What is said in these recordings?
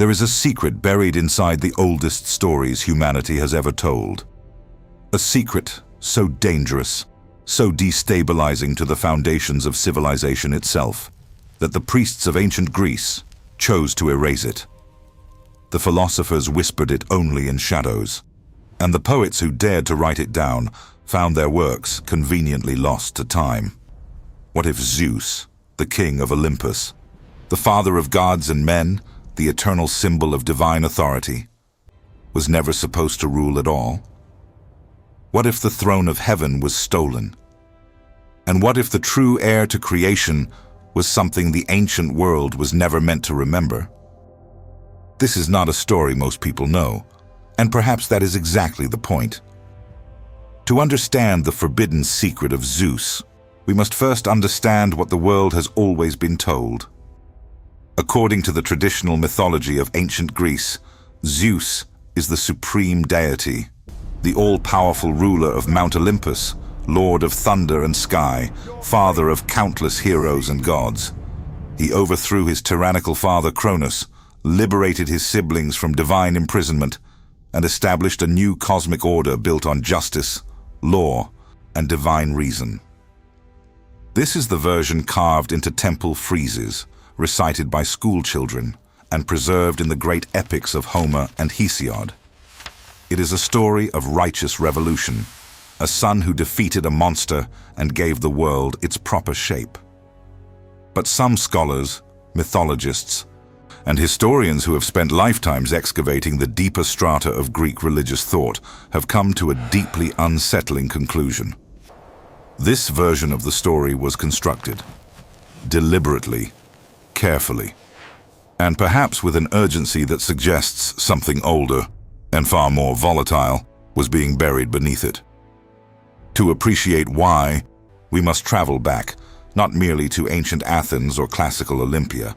There is a secret buried inside the oldest stories humanity has ever told. A secret so dangerous, so destabilizing to the foundations of civilization itself, that the priests of ancient Greece chose to erase it. The philosophers whispered it only in shadows, and the poets who dared to write it down found their works conveniently lost to time. What if Zeus, the king of Olympus, the father of gods and men, the eternal symbol of divine authority, was never supposed to rule at all? What if the throne of heaven was stolen? And what if the true heir to creation was something the ancient world was never meant to remember? This is not a story most people know, and perhaps that is exactly the point. To understand the forbidden secret of Zeus, we must first understand what the world has always been told. According to the traditional mythology of ancient Greece, Zeus is the supreme deity, the all-powerful ruler of Mount Olympus, lord of thunder and sky, father of countless heroes and gods. He overthrew his tyrannical father Cronus, liberated his siblings from divine imprisonment, and established a new cosmic order built on justice, law, and divine reason. This is the version carved into temple friezes, recited by school children, and preserved in the great epics of Homer and Hesiod. It is a story of righteous revolution, a son who defeated a monster and gave the world its proper shape. But some scholars, mythologists, and historians who have spent lifetimes excavating the deeper strata of Greek religious thought have come to a deeply unsettling conclusion. This version of the story was constructed deliberately, carefully, and perhaps with an urgency that suggests something older and far more volatile was being buried beneath it. To appreciate why, we must travel back, not merely to ancient Athens or classical Olympia,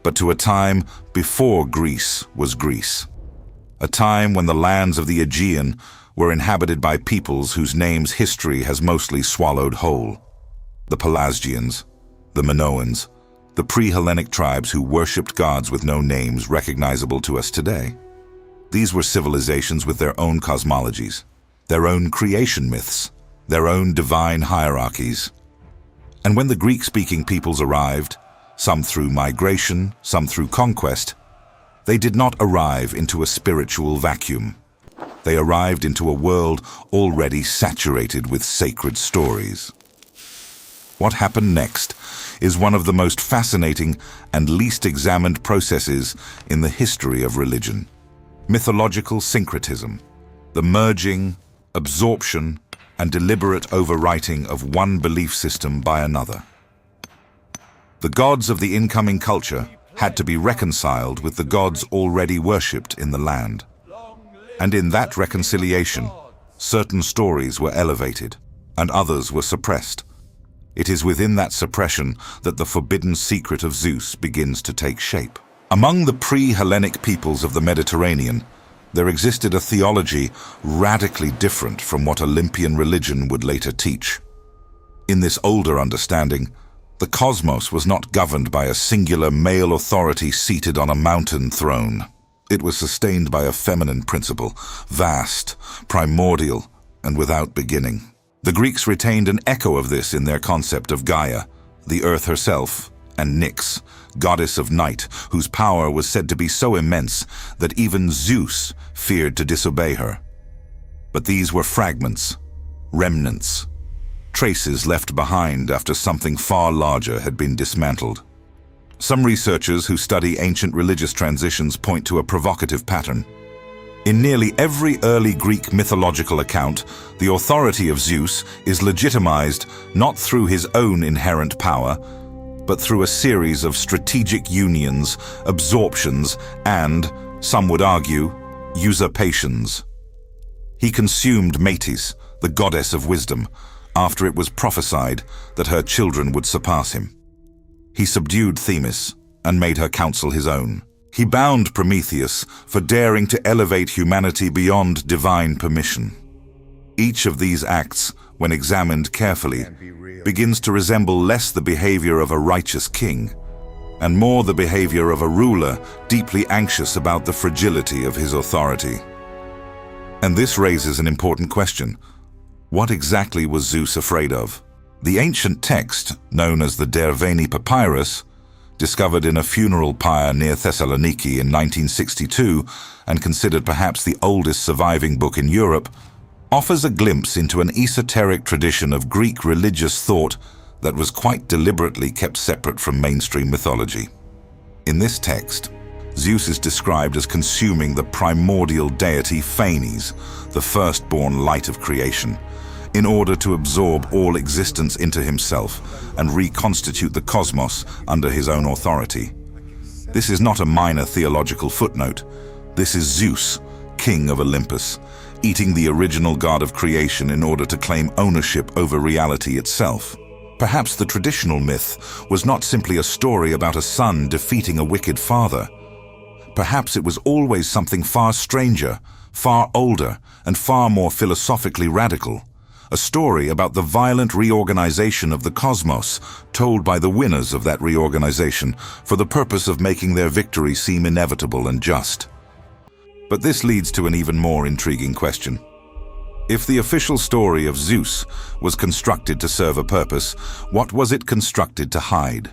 but to a time before Greece was Greece. A time when the lands of the Aegean were inhabited by peoples whose names history has mostly swallowed whole. The Pelasgians, the Minoans, the pre-Hellenic tribes who worshipped gods with no names recognizable to us today. These were civilizations with their own cosmologies, their own creation myths, their own divine hierarchies. And when the Greek-speaking peoples arrived, some through migration, some through conquest, they did not arrive into a spiritual vacuum. They arrived into a world already saturated with sacred stories. What happened next is one of the most fascinating and least examined processes in the history of religion. Mythological syncretism, the merging, absorption, and deliberate overwriting of one belief system by another. The gods of the incoming culture had to be reconciled with the gods already worshipped in the land. And in that reconciliation, certain stories were elevated, and others were suppressed. It is within that suppression that the forbidden secret of Zeus begins to take shape. Among the pre-Hellenic peoples of the Mediterranean, there existed a theology radically different from what Olympian religion would later teach. In this older understanding, the cosmos was not governed by a singular male authority seated on a mountain throne. It was sustained by a feminine principle, vast, primordial, and without beginning. The Greeks retained an echo of this in their concept of Gaia, the earth herself, and Nyx, goddess of night, whose power was said to be so immense that even Zeus feared to disobey her. But these were fragments, remnants, traces left behind after something far larger had been dismantled. Some researchers who study ancient religious transitions point to a provocative pattern. In nearly every early Greek mythological account, the authority of Zeus is legitimized not through his own inherent power, but through a series of strategic unions, absorptions, and, some would argue, usurpations. He consumed Metis, the goddess of wisdom, after it was prophesied that her children would surpass him. He subdued Themis and made her counsel his own. He bound Prometheus for daring to elevate humanity beyond divine permission. Each of these acts, when examined carefully, begins to resemble less the behavior of a righteous king and more the behavior of a ruler deeply anxious about the fragility of his authority. And this raises an important question. What exactly was Zeus afraid of? The ancient text, known as the Derveni Papyrus, discovered in a funeral pyre near Thessaloniki in 1962 and considered perhaps the oldest surviving book in Europe, offers a glimpse into an esoteric tradition of Greek religious thought that was quite deliberately kept separate from mainstream mythology. In this text, Zeus is described as consuming the primordial deity Phanes, the firstborn light of creation, in order to absorb all existence into himself and reconstitute the cosmos under his own authority. This is not a minor theological footnote. This is Zeus, king of Olympus, eating the original god of creation in order to claim ownership over reality itself. Perhaps the traditional myth was not simply a story about a son defeating a wicked father. Perhaps it was always something far stranger, far older, and far more philosophically radical. A story about the violent reorganization of the cosmos, told by the winners of that reorganization for the purpose of making their victory seem inevitable and just. But this leads to an even more intriguing question. If the official story of Zeus was constructed to serve a purpose, what was it constructed to hide?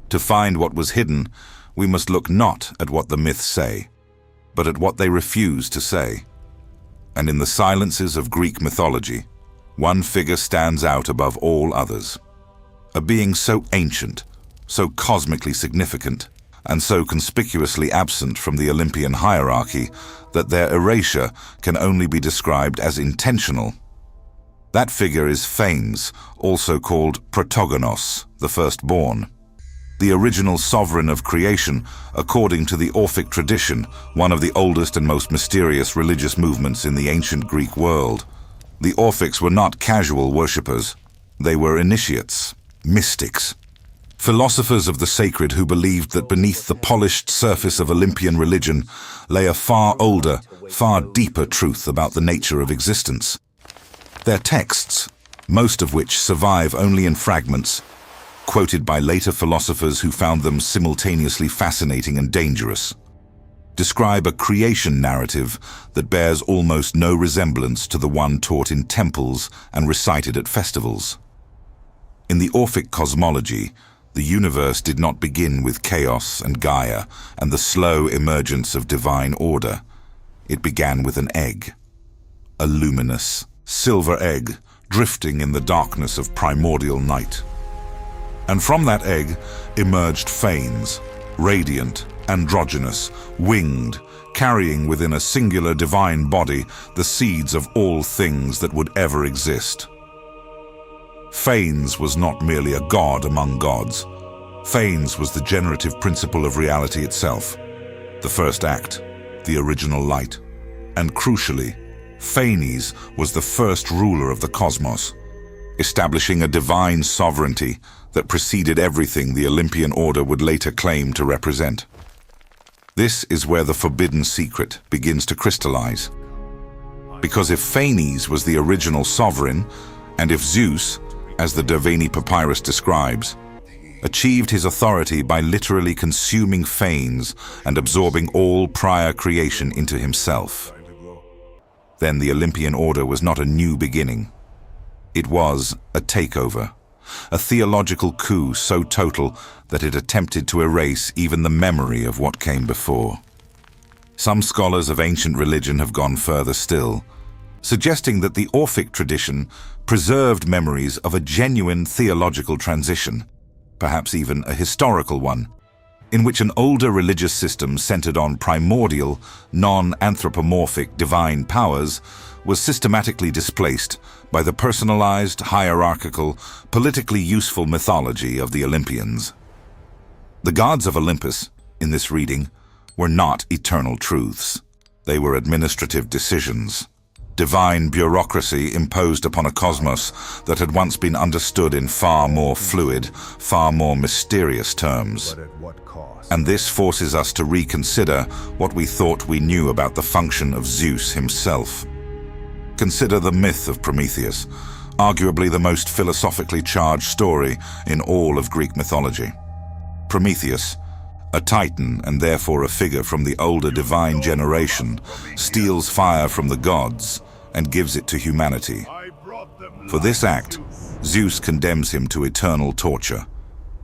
To find what was hidden, we must look not at what the myths say, but at what they refuse to say. And in the silences of Greek mythology, one figure stands out above all others. A being so ancient, so cosmically significant, and so conspicuously absent from the Olympian hierarchy that their erasure can only be described as intentional. That figure is Phanes, also called Protogonos, the firstborn. The original sovereign of creation, according to the Orphic tradition, one of the oldest and most mysterious religious movements in the ancient Greek world. The Orphics were not casual worshippers. They were initiates, mystics, philosophers of the sacred who believed that beneath the polished surface of Olympian religion lay a far older, far deeper truth about the nature of existence. Their texts, most of which survive only in fragments, quoted by later philosophers who found them simultaneously fascinating and dangerous, describe a creation narrative that bears almost no resemblance to the one taught in temples and recited at festivals. In the Orphic cosmology, the universe did not begin with chaos and Gaia and the slow emergence of divine order. It began with an egg, a luminous, silver egg drifting in the darkness of primordial night. And from that egg emerged Phanes, radiant, androgynous, winged, carrying within a singular divine body the seeds of all things that would ever exist. Phanes was not merely a god among gods. Phanes was the generative principle of reality itself, the first act, the original light. And crucially, Phanes was the first ruler of the cosmos, establishing a divine sovereignty that preceded everything the Olympian order would later claim to represent. This is where the forbidden secret begins to crystallize. Because if Phanes was the original sovereign, and if Zeus, as the Derveni Papyrus describes, achieved his authority by literally consuming Phanes and absorbing all prior creation into himself, then the Olympian order was not a new beginning. It was a takeover, a theological coup so total that it attempted to erase even the memory of what came before. Some scholars of ancient religion have gone further still, suggesting that the Orphic tradition preserved memories of a genuine theological transition, perhaps even a historical one, in which an older religious system centered on primordial, non-anthropomorphic divine powers was systematically displaced by the personalized, hierarchical, politically useful mythology of the Olympians. The gods of Olympus, in this reading, were not eternal truths. They were administrative decisions, divine bureaucracy imposed upon a cosmos that had once been understood in far more fluid, far more mysterious terms. But at what cost? And this forces us to reconsider what we thought we knew about the function of Zeus himself. Consider the myth of Prometheus, arguably the most philosophically charged story in all of Greek mythology. Prometheus, a titan and therefore a figure from the older divine generation, steals fire from the gods and gives it to humanity. For this act, Zeus condemns him to eternal torture,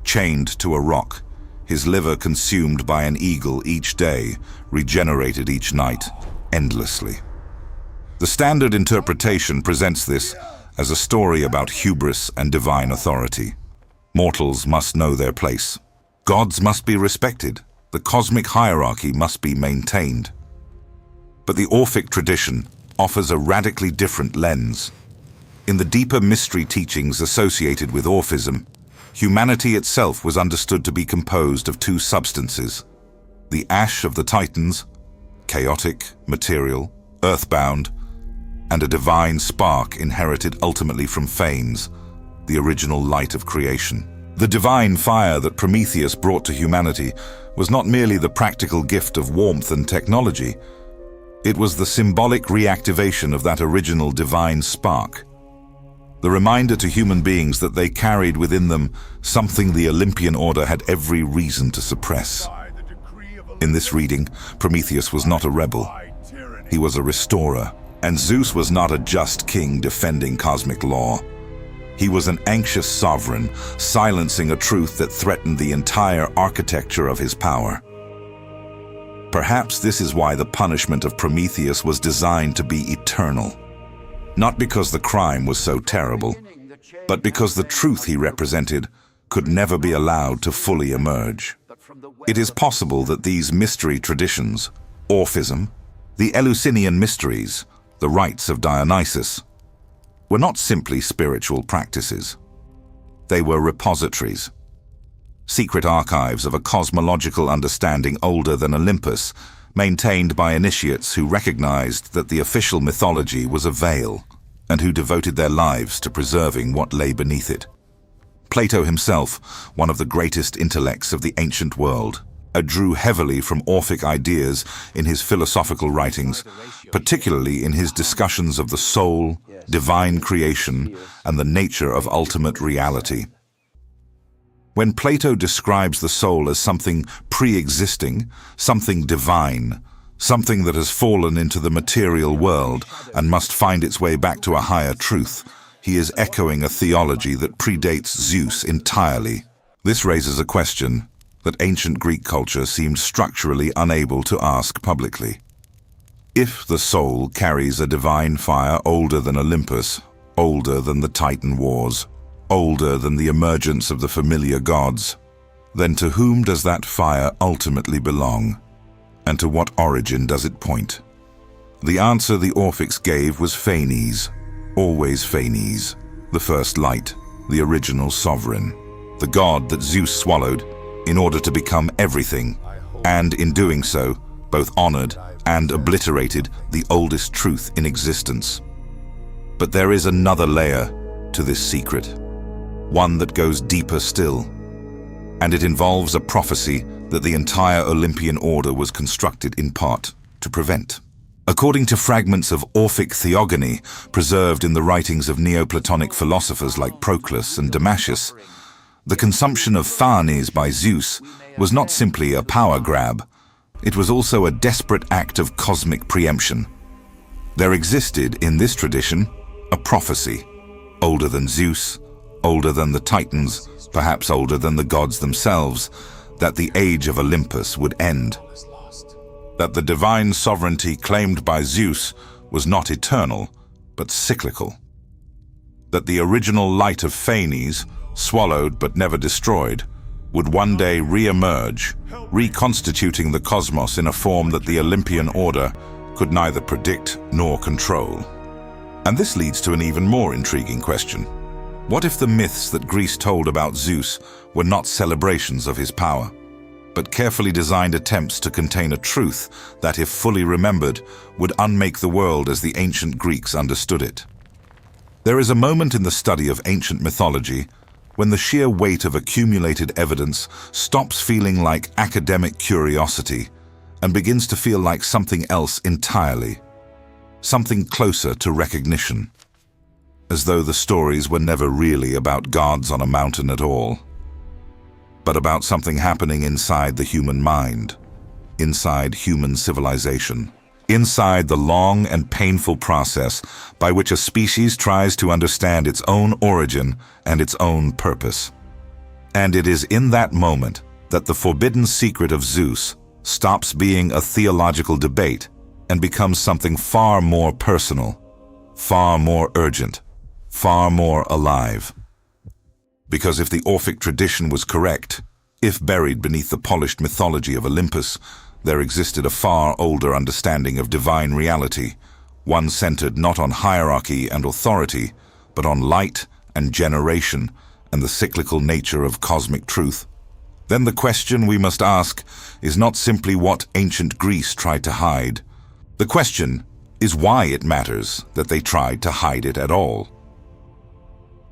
chained to a rock, his liver consumed by an eagle each day, regenerated each night, endlessly. The standard interpretation presents this as a story about hubris and divine authority. Mortals must know their place. Gods must be respected. The cosmic hierarchy must be maintained. But the Orphic tradition offers a radically different lens. In the deeper mystery teachings associated with Orphism, humanity itself was understood to be composed of two substances: the ash of the Titans, chaotic, material, earthbound, and a divine spark inherited ultimately from Phanes, the original light of creation. The divine fire that Prometheus brought to humanity was not merely the practical gift of warmth and technology, it was the symbolic reactivation of that original divine spark. The reminder to human beings that they carried within them something the Olympian order had every reason to suppress. In this reading, Prometheus was not a rebel. He was a restorer, and Zeus was not a just king defending cosmic law. He was an anxious sovereign, silencing a truth that threatened the entire architecture of his power. Perhaps this is why the punishment of Prometheus was designed to be eternal. Not because the crime was so terrible, but because the truth he represented could never be allowed to fully emerge. It is possible that these mystery traditions, Orphism, the Eleusinian mysteries, the rites of Dionysus, were not simply spiritual practices. They were repositories, secret archives of a cosmological understanding older than Olympus, maintained by initiates who recognized that the official mythology was a veil and who devoted their lives to preserving what lay beneath it. Plato himself, one of the greatest intellects of the ancient world, drew heavily from Orphic ideas in his philosophical writings, particularly in his discussions of the soul, divine creation, and the nature of ultimate reality. When Plato describes the soul as something pre-existing, something divine, something that has fallen into the material world and must find its way back to a higher truth, he is echoing a theology that predates Zeus entirely. This raises a question that ancient Greek culture seemed structurally unable to ask publicly. If the soul carries a divine fire older than Olympus, older than the Titan wars, older than the emergence of the familiar gods, then to whom does that fire ultimately belong? And to what origin does it point? The answer the Orphics gave was Phanes, always Phanes, the first light, the original sovereign, the god that Zeus swallowed in order to become everything, and in doing so, both honored and obliterated the oldest truth in existence. But there is another layer to this secret, one that goes deeper still, and it involves a prophecy that the entire Olympian order was constructed in part to prevent. According to fragments of Orphic theogony preserved in the writings of Neoplatonic philosophers like Proclus and Damascus, the consumption of Phanes by Zeus was not simply a power grab, it was also a desperate act of cosmic preemption. There existed in this tradition a prophecy, older than Zeus, older than the Titans, perhaps older than the gods themselves, that the age of Olympus would end. That the divine sovereignty claimed by Zeus was not eternal, but cyclical. That the original light of Phanes, swallowed but never destroyed, would one day re-emerge, reconstituting the cosmos in a form that the Olympian order could neither predict nor control. And this leads to an even more intriguing question. What if the myths that Greece told about Zeus were not celebrations of his power, but carefully designed attempts to contain a truth that, if fully remembered, would unmake the world as the ancient Greeks understood it? There is a moment in the study of ancient mythology when the sheer weight of accumulated evidence stops feeling like academic curiosity and begins to feel like something else entirely, something closer to recognition, as though the stories were never really about gods on a mountain at all. but about something happening inside the human mind, inside human civilization, inside the long and painful process by which a species tries to understand its own origin and its own purpose. And it is in that moment that the forbidden secret of Zeus stops being a theological debate and becomes something far more personal, far more urgent, far more alive. Because if the Orphic tradition was correct, if buried beneath the polished mythology of Olympus, there existed a far older understanding of divine reality, one centered not on hierarchy and authority, but on light and generation and the cyclical nature of cosmic truth, then the question we must ask is not simply what ancient Greece tried to hide. The question is why it matters that they tried to hide it at all.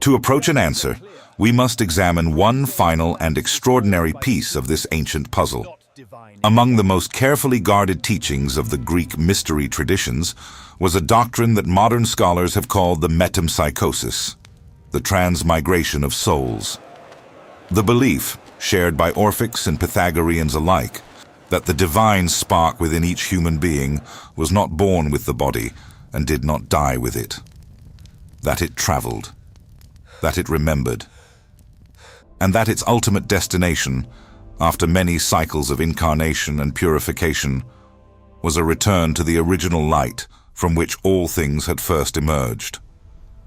To approach an answer, we must examine one final and extraordinary piece of this ancient puzzle. Among the most carefully guarded teachings of the Greek mystery traditions was a doctrine that modern scholars have called the metempsychosis, the transmigration of souls. The belief, shared by Orphics and Pythagoreans alike, that the divine spark within each human being was not born with the body and did not die with it. That it traveled, that it remembered, and that its ultimate destination, after many cycles of incarnation and purification, was a return to the original light from which all things had first emerged.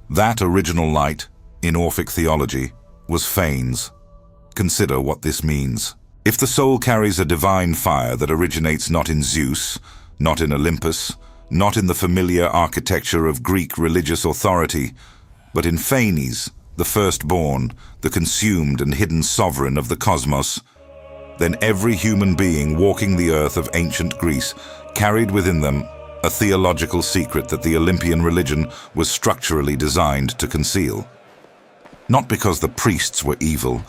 That original light, in Orphic theology, was Phanes. Consider what this means. If the soul carries a divine fire that originates not in Zeus, not in Olympus, not in the familiar architecture of Greek religious authority, but in Phanes, the firstborn, the consumed and hidden sovereign of the cosmos, then every human being walking the earth of ancient Greece carried within them a theological secret that the Olympian religion was structurally designed to conceal. Not because the priests were evil,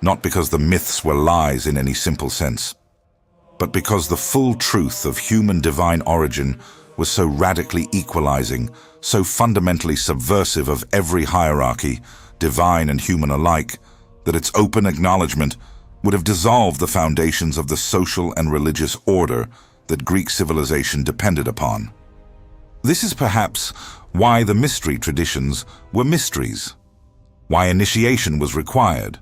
not because the myths were lies in any simple sense, but because the full truth of human divine origin was so radically equalizing, so fundamentally subversive of every hierarchy, divine and human alike, that its open acknowledgement would have dissolved the foundations of the social and religious order that Greek civilization depended upon. This is perhaps why the mystery traditions were mysteries, why initiation was required,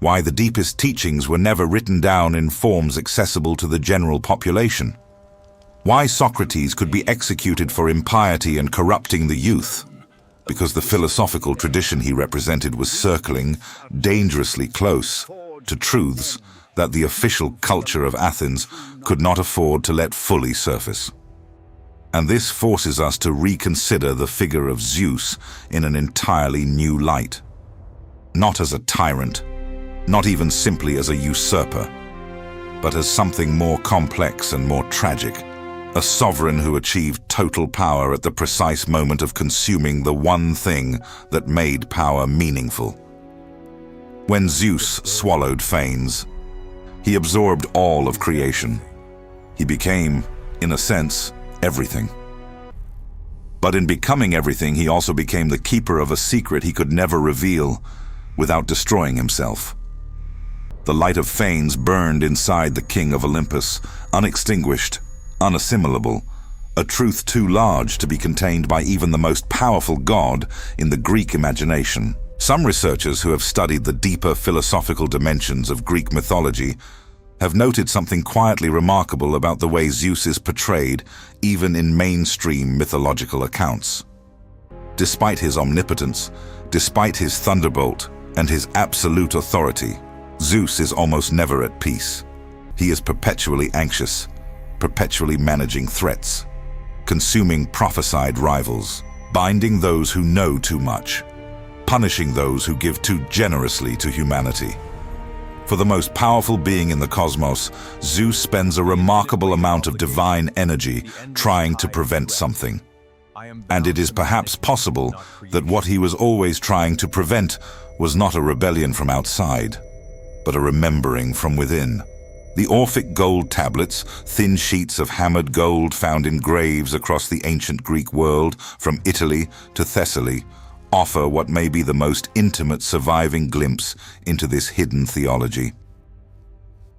why the deepest teachings were never written down in forms accessible to the general population, why Socrates could be executed for impiety and corrupting the youth, because the philosophical tradition he represented was circling dangerously close to truths that the official culture of Athens could not afford to let fully surface. And this forces us to reconsider the figure of Zeus in an entirely new light. Not as a tyrant, not even simply as a usurper, but as something more complex and more tragic, a sovereign who achieved total power at the precise moment of consuming the one thing that made power meaningful. When Zeus swallowed Phanes, he absorbed all of creation. He became, in a sense, everything. But in becoming everything, he also became the keeper of a secret he could never reveal without destroying himself. The light of Phanes burned inside the king of Olympus, unextinguished, unassimilable, a truth too large to be contained by even the most powerful god in the Greek imagination. Some researchers who have studied the deeper philosophical dimensions of Greek mythology have noted something quietly remarkable about the way Zeus is portrayed even in mainstream mythological accounts. Despite his omnipotence, despite his thunderbolt and his absolute authority, Zeus is almost never at peace. He is perpetually anxious, perpetually managing threats, consuming prophesied rivals, binding those who know too much, punishing those who give too generously to humanity. For the most powerful being in the cosmos, Zeus spends a remarkable amount of divine energy trying to prevent something. And it is perhaps possible that what he was always trying to prevent was not a rebellion from outside, but a remembering from within. The Orphic gold tablets, thin sheets of hammered gold found in graves across the ancient Greek world, from Italy to Thessaly, offer what may be the most intimate surviving glimpse into this hidden theology.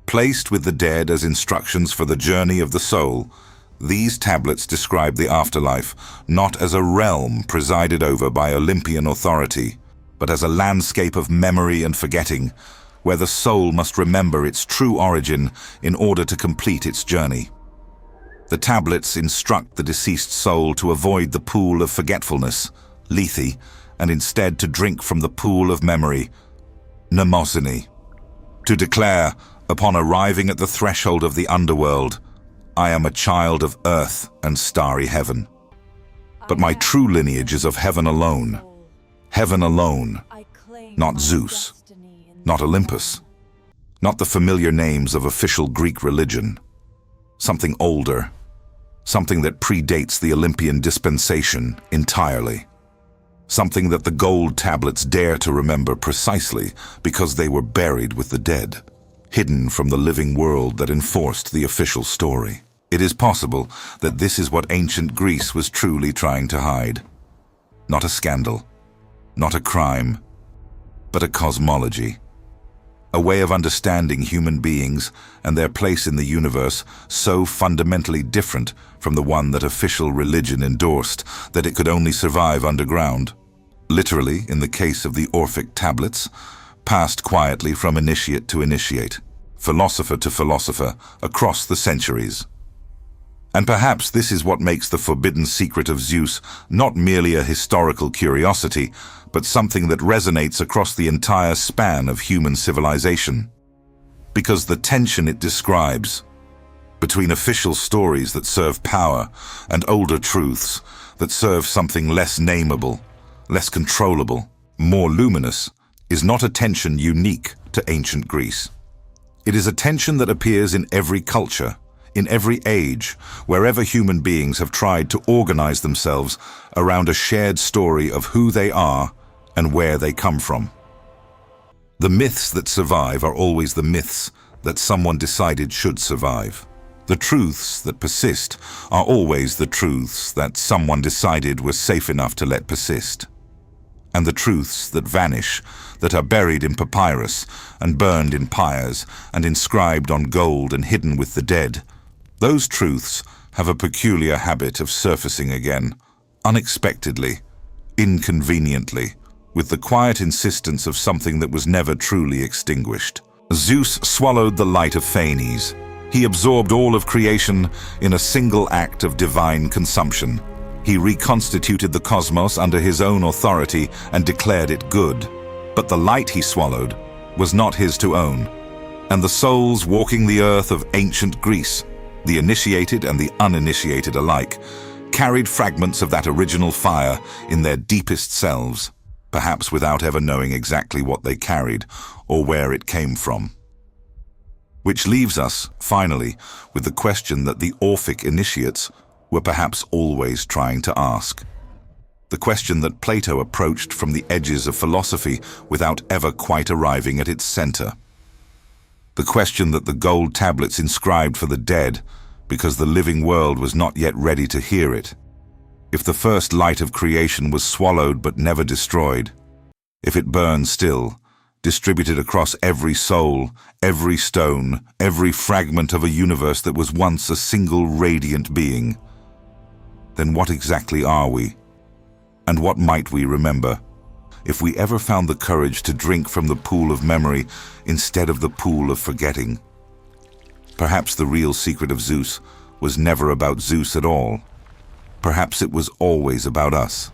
Placed with the dead as instructions for the journey of the soul, these tablets describe the afterlife not as a realm presided over by Olympian authority, but as a landscape of memory and forgetting, where the soul must remember its true origin in order to complete its journey. The tablets instruct the deceased soul to avoid the pool of forgetfulness, lethe, and instead to drink from the pool of memory, mnemosyne. To declare, upon arriving at the threshold of the underworld, I am a child of earth and starry heaven. But my true lineage is of heaven alone, not Zeus, not Olympus, not the familiar names of official Greek religion. Something older, something that predates the Olympian dispensation entirely. Something that the gold tablets dare to remember precisely because they were buried with the dead, hidden from the living world that enforced the official story. It is possible that this is what ancient Greece was truly trying to hide. Not a scandal, not a crime, but a cosmology. A way of understanding human beings and their place in the universe so fundamentally different from the one that official religion endorsed that it could only survive underground. Literally, in the case of the Orphic tablets, passed quietly from initiate to initiate, philosopher to philosopher, across the centuries. And perhaps this is what makes the forbidden secret of Zeus not merely a historical curiosity, but something that resonates across the entire span of human civilization. Because the tension it describes, between official stories that serve power and older truths that serve something less nameable, less controllable, more luminous, is not a tension unique to ancient Greece. It is a tension that appears in every culture, in every age, wherever human beings have tried to organize themselves around a shared story of who they are and where they come from. The myths that survive are always the myths that someone decided should survive. The truths that persist are always the truths that someone decided were safe enough to let persist. And the truths that vanish, that are buried in papyrus and burned in pyres and inscribed on gold and hidden with the dead, those truths have a peculiar habit of surfacing again, unexpectedly, inconveniently, with the quiet insistence of something that was never truly extinguished. Zeus swallowed the light of Phanes. He absorbed all of creation in a single act of divine consumption. He reconstituted the cosmos under his own authority and declared it good. But the light he swallowed was not his to own. And the souls walking the earth of ancient Greece, the initiated and the uninitiated alike, carried fragments of that original fire in their deepest selves, perhaps without ever knowing exactly what they carried or where it came from. Which leaves us, finally, with the question that the Orphic initiates were perhaps always trying to ask. The question that Plato approached from the edges of philosophy without ever quite arriving at its center. The question that the gold tablets inscribed for the dead because the living world was not yet ready to hear it. If the first light of creation was swallowed but never destroyed, if it burns still, distributed across every soul, every stone, every fragment of a universe that was once a single radiant being, then what exactly are we? And what might we remember? If we ever found the courage to drink from the pool of memory instead of the pool of forgetting. Perhaps the real secret of Zeus was never about Zeus at all. Perhaps it was always about us.